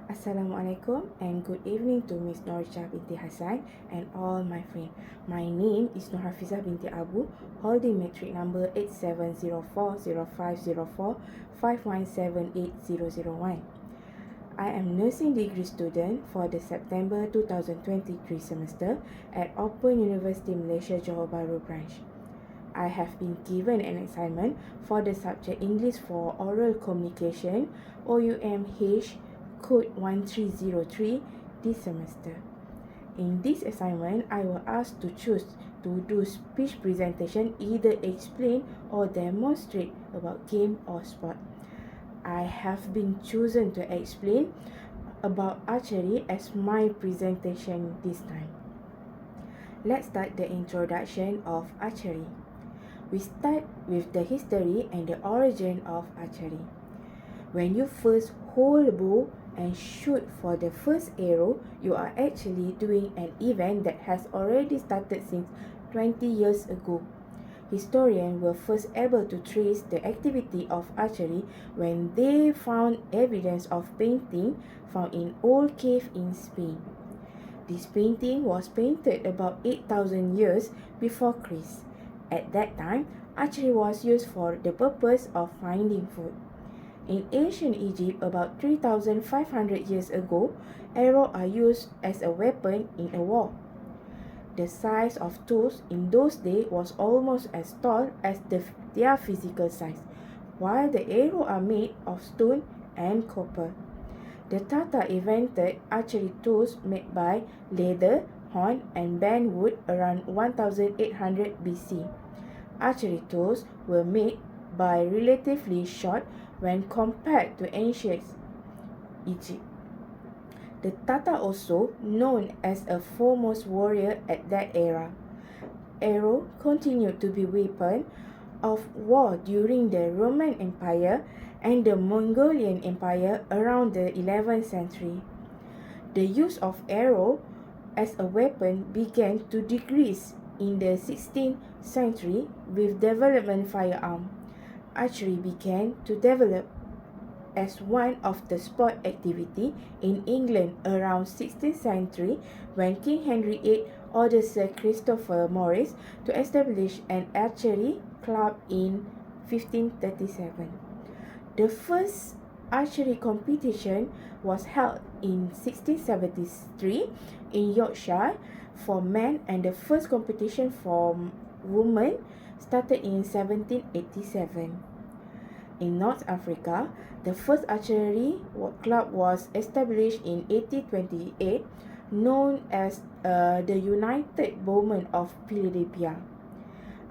Assalamualaikum and good evening to Miss Norja binti Hassan and all my friends. My name is Nur Hafizah binti Abu, holding matric number 870405178001. I am nursing degree student for the September 2023 semester at Open University Malaysia Johor Bahru branch. I have been given an assignment for the subject English for Oral Communication OUMH Code 1303 this semester. In this assignment, I was asked to choose to do speech presentation, either explain or demonstrate about game or sport. I have been chosen to explain about archery as my presentation this time. Let's start the introduction of archery. We start with the history and the origin of archery. When you first hold a bow and shoot for the first arrow, you are actually doing an event that has already started since 20 years ago. Historians were first able to trace the activity of archery when they found evidence of painting found in old cave in Spain. This painting was painted about 8,000 years before Christ. At that time, archery was used for the purpose of finding food. In ancient Egypt, about 3,500 years ago, arrows are used as a weapon in a war. The size of tools in those days was almost as tall as their physical size, while the arrows are made of stone and copper. The Tatar invented archery tools made by leather, horn, and bent wood around 1800 BC. Archery tools were made by relatively short when compared to ancient Egypt. The Tatar also known as a foremost warrior at that era. Arrow continued to be weapon of war during the Roman Empire and the Mongolian Empire around the 11th century. The use of arrow as a weapon began to decrease in the 16th century with development firearm. Archery began to develop as one of the sport activity in England around 16th century when King Henry VIII ordered Sir Christopher Morris to establish an archery club in 1537. The first archery competition was held in 1673 in Yorkshire for men, and the first competition for women started in 1787. In North Africa, the first archery club was established in 1828, known as the United Bowmen of Philadelphia.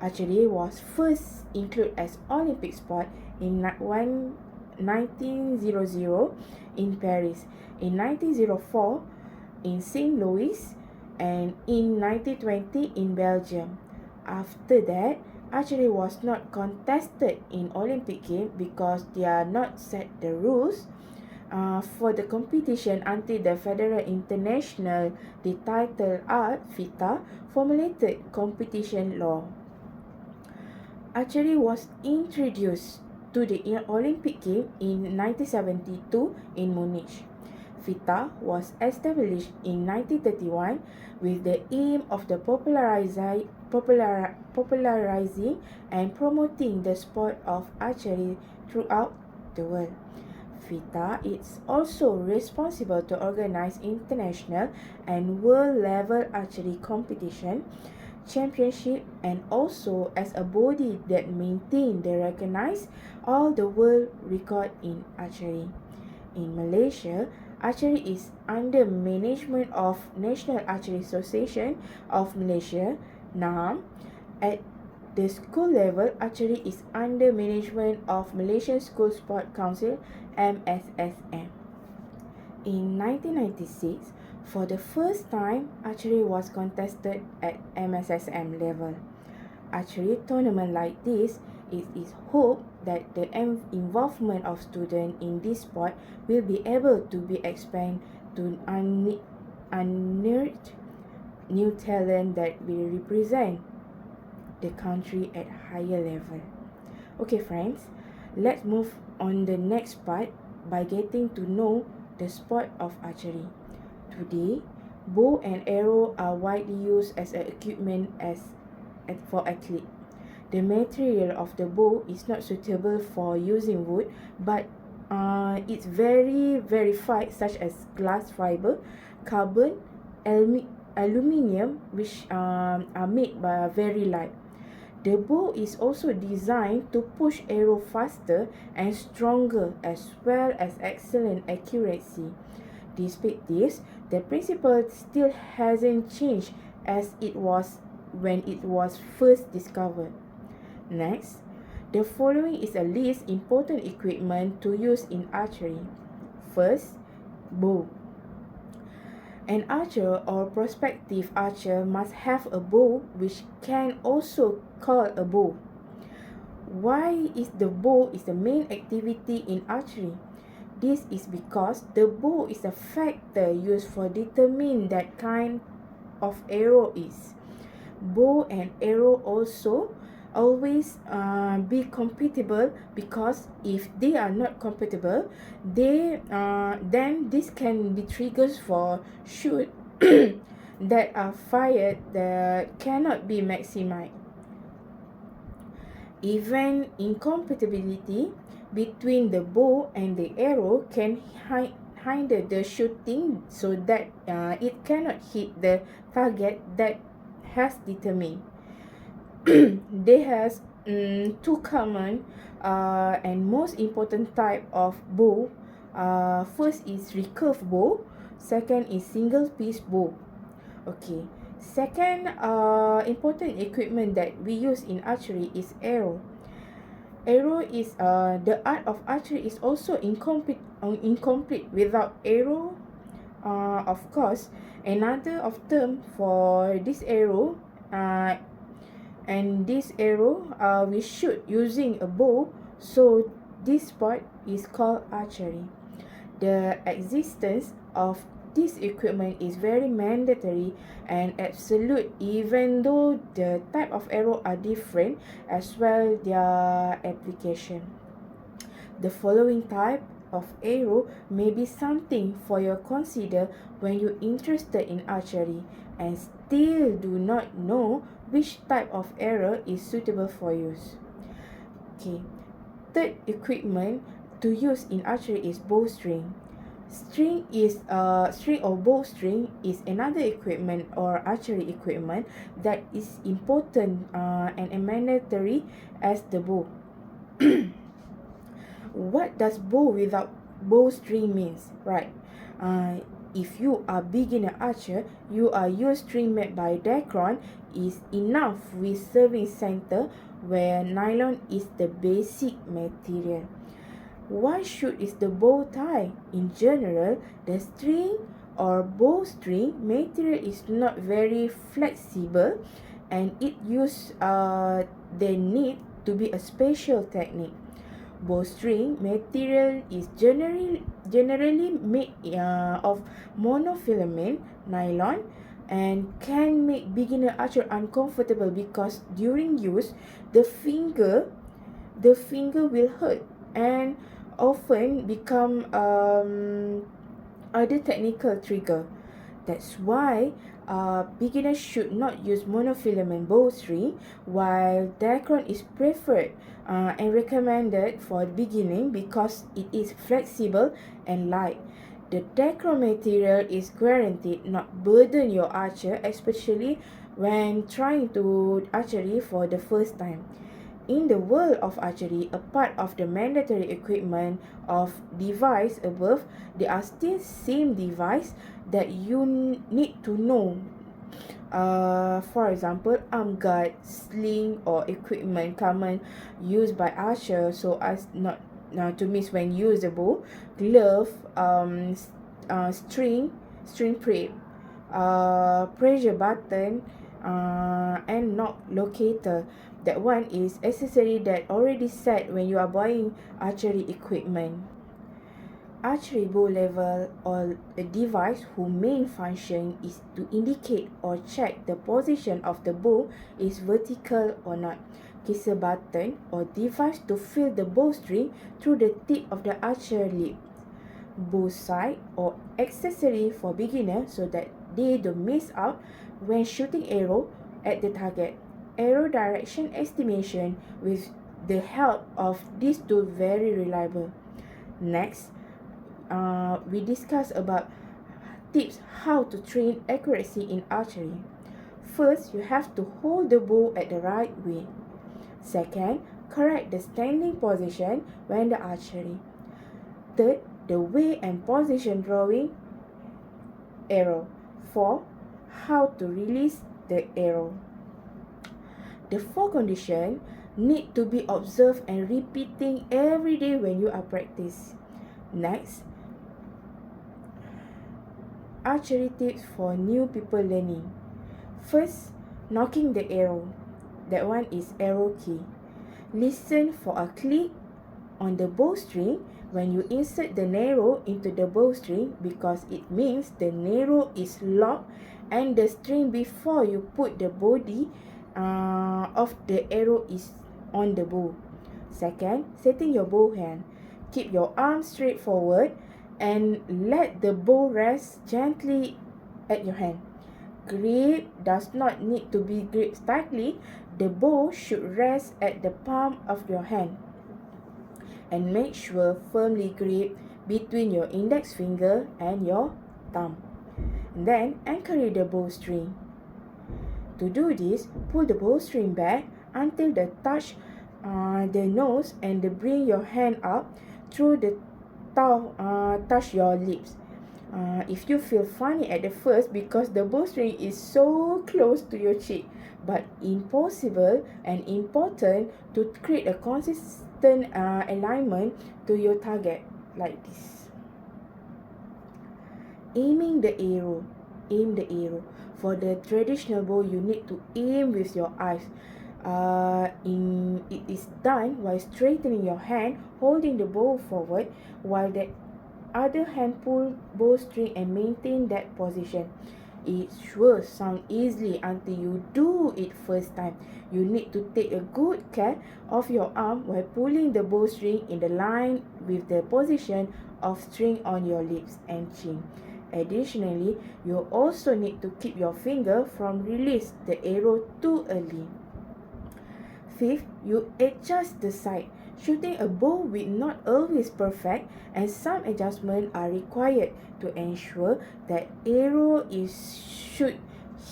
Archery was first included as Olympic sport in 1900 in Paris, in 1904 in St. Louis, and in 1920 in Belgium. After that, archery was not contested in Olympic Games because they are not set the rules for the competition until the Federal International de Title Art (FITA) formulated competition law. Archery was introduced to the Olympic Games in 1972 in Munich. FITA was established in 1931 with the aim of the popularizing and promoting the sport of archery throughout the world. FITA is also responsible to organize international and world-level archery competition, championship, and also as a body that maintains the recognize all the world record in archery. In Malaysia, archery is under management of National Archery Association of Malaysia, NAM. At the school level, archery is under management of Malaysian School Sport Council, MSSM. In 1996, for the first time, archery was contested at MSSM level. Archery tournament like this, it is hoped that the involvement of students in this sport will be able to be expanded to unearth new talent that will represent the country at higher level. Okay friends, let's move on the next part by getting to know the sport of archery. Today, bow and arrow are widely used as an equipment for athletes. The material of the bow is not suitable for using wood, but it's very verified, such as glass fiber, carbon, aluminium, which are made by very light. The bow is also designed to push arrow faster and stronger, as well as excellent accuracy. Despite this, the principle still hasn't changed as it was when it was first discovered. Next, the following is a list important equipment to use in archery. First, bow. An archer or prospective archer must have a bow, which can also call a bow. Why is the bow is the main activity in archery? This is because the bow is a factor used for determining that kind of arrow is. Bow and arrow also always be compatible, because if they are not compatible, then this can be triggers for shoot that are fired that cannot be maximized. Even incompatibility between the bow and the arrow can hinder the shooting, so that it cannot hit the target that has determined. They has two common and most important type of bow. First is recurve bow, second is single piece bow. Okay. Second important equipment that we use in archery is arrow. Arrow is the art of archery is also incomplete without arrow. Of course, another of term for this arrow and this arrow we shoot using a bow, so this sport is called archery. The existence of this equipment is very mandatory and absolute, even though the type of arrow are different as well their application. The following type of arrow may be something for you consider when you're interested in archery and still do not know which type of arrow is suitable for use. Okay. Third equipment to use in archery is bowstring. String or bowstring is another equipment or archery equipment that is important and mandatory as the bow. What does bow without bowstring means? Right. If you are beginner archer, you are use string made by Dacron is enough with serving center, where nylon is the basic material. Why should is the bow tie? In general, the string or bowstring material is not very flexible, and it use the need to be a special technique. Bowstring material is generally made of monofilament nylon and can make beginner archer uncomfortable, because during use the finger will hurt and often become other technical trigger. That's why beginners should not use monofilament bowstring, while Dacron is preferred and recommended for beginning because it is flexible and light. The Dacron material is guaranteed not burden your archer, especially when trying to archery for the first time. In the world of archery, a part of the mandatory equipment of device above, there are still same device that you need to know. For example, arm guard, sling, or equipment common used by archer so as not to miss when use the bow, glove, string prep, pressure button, and knock locator. That one is accessory that already set when you are buying archery equipment. Archery bow level or a device whose main function is to indicate or check the position of the bow is vertical or not. Kisser button or device to feel the bowstring through the tip of the archer lip. bow sight or accessory for beginners so that they don't miss out when shooting arrow at the target. Arrow direction estimation with the help of these two very reliable. Next, we discuss about tips how to train accuracy in archery. First, you have to hold the bow at the right way. Second, correct the standing position when the archery. Third, the way and position drawing arrow. 4. How to release the arrow. The 4 conditions need to be observed and repeating every day when you are practice. Next, archery tips for new people learning. First, knocking the arrow. That one is arrow key. Listen for a click on the bowstring when you insert the arrow into the bowstring because it means the arrow is locked and the string before you put the body of the arrow is on the bow. Second, setting your bow hand. Keep your arm straight forward and let the bow rest gently at your hand. Grip does not need to be gripped tightly. The bow should rest at the palm of your hand. And make sure firmly grip between your index finger and your thumb. And then anchor the bowstring. To do this, pull the bowstring back until the touch the nose and bring your hand up through the touch your lips. If you feel funny at the first because the bowstring is so close to your cheek, but impossible and important to create a consistent alignment to your target like this. Aiming the arrow. Aim the arrow. For the traditional bow, you need to aim with your eyes. It is done while straightening your hand, holding the bow forward, while the other hand pull bowstring and maintain that position. It will sound easily until you do it first time. You need to take a good care of your arm while pulling the bowstring in the line with the position of string on your lips and chin. Additionally, you also need to keep your finger from release the arrow too early. Fifth, you adjust the sight. Shooting a bow will not always perfect and some adjustments are required to ensure that arrow should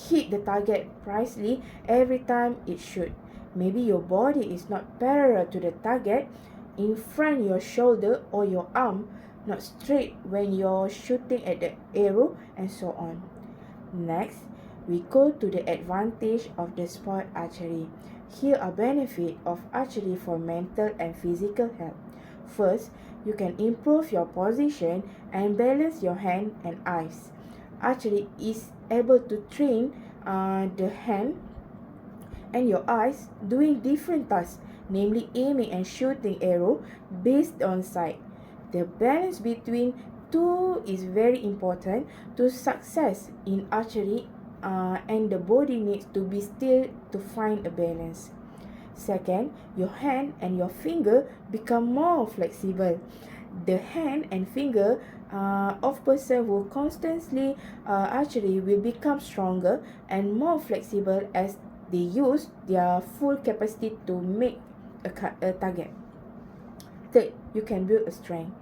hit the target precisely every time it should. Maybe your body is not parallel to the target in front your shoulder or your arm not straight when you're shooting at the arrow and so on. Next, we go to the advantage of the sport archery. Here are benefits of archery for mental and physical health. First, you can improve your position and balance your hand and eyes. Archery is able to train the hand and your eyes doing different tasks, namely aiming and shooting arrow based on sight. The balance between two is very important to success in archery and the body needs to be still to find a balance. Second, your hand and your finger become more flexible. The hand and finger of person who constantly archery will become stronger and more flexible as they use their full capacity to make a target. Third, you can build a strength.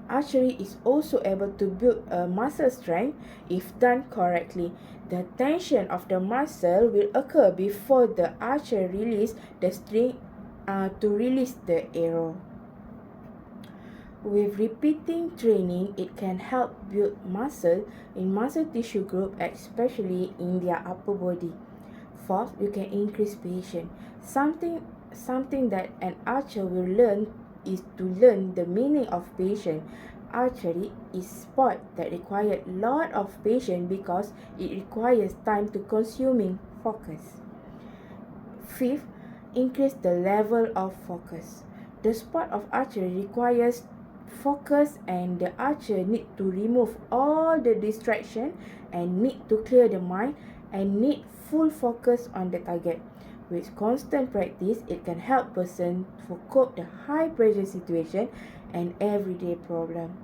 Archery is also able to build a muscle strength if done correctly. The tension of the muscle will occur before the archer release the string to release the arrow. With repeating training, it can help build muscle in muscle tissue group, especially in their upper body. Fourth, you can increase patience. Something that an archer will learn is to learn the meaning of patience. Archery is sport that requires a lot of patience because it requires time to consuming focus. Fifth, increase the level of focus. The sport of archery requires focus and the archer need to remove all the distraction and need to clear the mind and need full focus on the target. With constant practice, it can help person to cope the high pressure situation and everyday problem.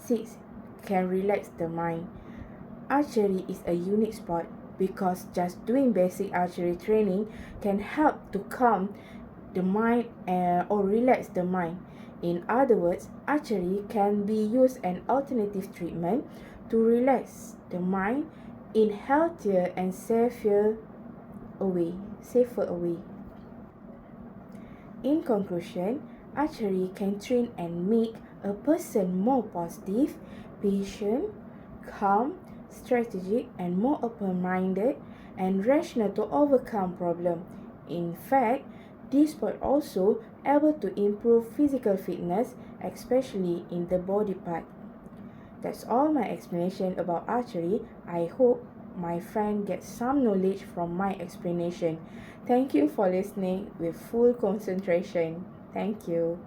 6. Can relax the mind. Archery is a unique sport because just doing basic archery training can help to calm the mind or relax the mind. In other words, archery can be used as an alternative treatment to relax the mind in healthier and safer way. In conclusion, archery can train and make a person more positive, patient, calm, strategic, and more open-minded and rational to overcome problems. In fact, this sport also able to improve physical fitness, especially in the body part. That's all my explanation about archery. I hope my friend gets some knowledge from my explanation. Thank you for listening with full concentration. Thank you.